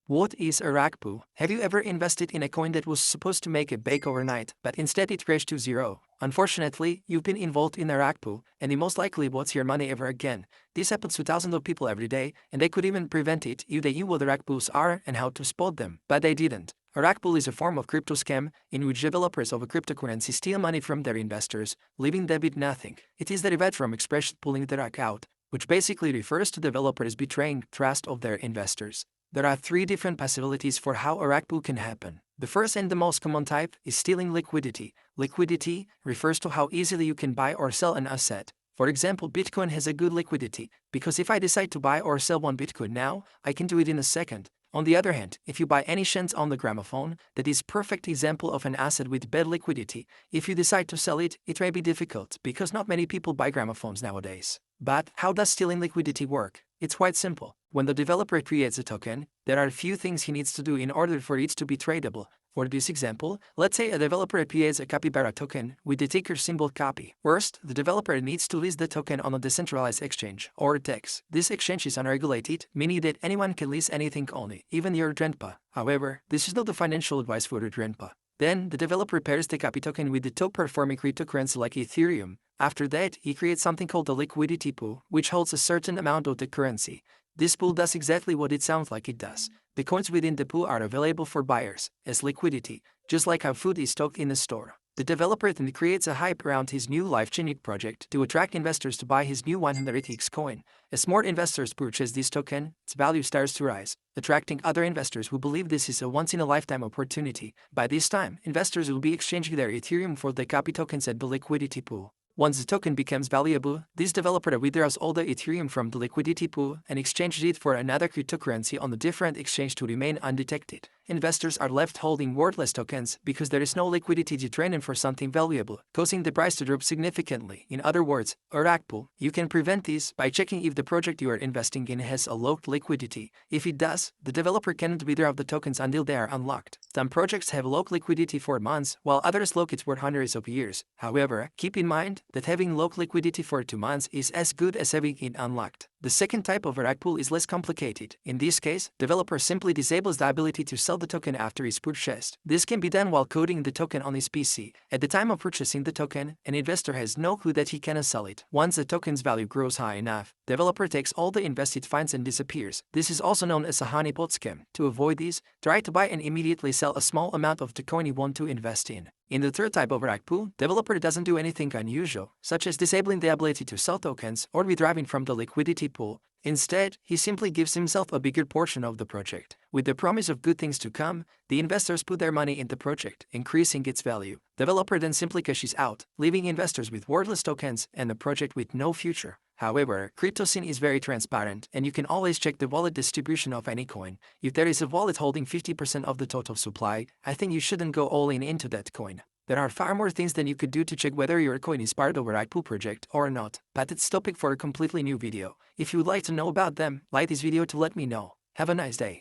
What is a Rugpull? Have you ever invested in a coin that was supposed to make a bake overnight, but instead it crashed to zero? Unfortunately, you've been involved in a Rugpull, and you most likely won't see your money ever again. This happens to thousands of people every day, and they could even prevent it if they knew what the Rugpulls are and how to spot them, but they didn't. A Rugpull is a form of crypto scam in which developers of a cryptocurrency steal money from their investors, leaving them with nothing. It is derived from expression pulling the rug out, which basically refers to developers betraying trust of their investors. There are three different possibilities for how a Rugpull can happen. The first and the most common type is stealing liquidity. Liquidity refers to how easily you can buy or sell an asset. For example, Bitcoin has a good liquidity, because if I decide to buy or sell one Bitcoin now, I can do it in a second. On the other hand, if you buy any chance on the gramophone, that is perfect example of an asset with bad liquidity. If you decide to sell it, it may be difficult, because not many people buy gramophones nowadays. But how does stealing liquidity work? It's quite simple. When the developer creates a token, there are a few things he needs to do in order for it to be tradable. For this example, let's say a developer creates a capybara token with the ticker symbol copy. First, the developer needs to list the token on a decentralized exchange, or DEX. This exchange is unregulated, meaning that anyone can list anything only, even your grandpa. However, this is not the financial advice for your grandpa. Then, the developer pairs the copy token with the top-performing cryptocurrency like Ethereum. After that, he creates something called a liquidity pool, which holds a certain amount of the currency. This pool does exactly what it sounds like it does. The coins within the pool are available for buyers as liquidity, just like how food is stocked in a store. The developer then creates a hype around his new life-changing project to attract investors to buy his new 100x coin. As more investors purchase this token, its value starts to rise, attracting other investors who believe this is a once-in-a-lifetime opportunity. By this time, investors will be exchanging their Ethereum for the copy tokens at the liquidity pool. Once the token becomes valuable, this developer withdraws all the Ethereum from the liquidity pool and exchanges it for another cryptocurrency on a different exchange to remain undetected. Investors are left holding worthless tokens because there is no liquidity to trade in for something valuable, causing the price to drop significantly. In other words, a Rugpull. You can prevent this by checking if the project you are investing in has a low liquidity. If it does, the developer cannot withdraw the tokens until they are unlocked. Some projects have low liquidity for months, while others lock it for hundreds of years. However, keep in mind that having low liquidity for 2 months is as good as having it unlocked. The second type of a Rugpull is less complicated. In this case, developer simply disables the ability to sell the token after it's purchased. This can be done while coding the token on his PC. At the time of purchasing the token, an investor has no clue that he cannot sell it. Once the token's value grows high enough, developer takes all the invested funds and disappears. This is also known as a honeypot scam. To avoid this, try to buy and immediately sell a small amount of the coin you want to invest in. In the third type of Rugpull, developer doesn't do anything unusual, such as disabling the ability to sell tokens or withdrawing from the liquidity pool. Instead, he simply gives himself a bigger portion of the project. With the promise of good things to come, the investors put their money in the project, increasing its value. Developer then simply cashes out, leaving investors with worthless tokens and a project with no future. However, crypto scene is very transparent, and you can always check the wallet distribution of any coin. If there is a wallet holding 50% of the total supply, I think you shouldn't go all in into that coin. There are far more things than you could do to check whether your coin is part of a Rugpull project or not, but it's topic for a completely new video. If you would like to know about them, like this video to let me know. Have a nice day.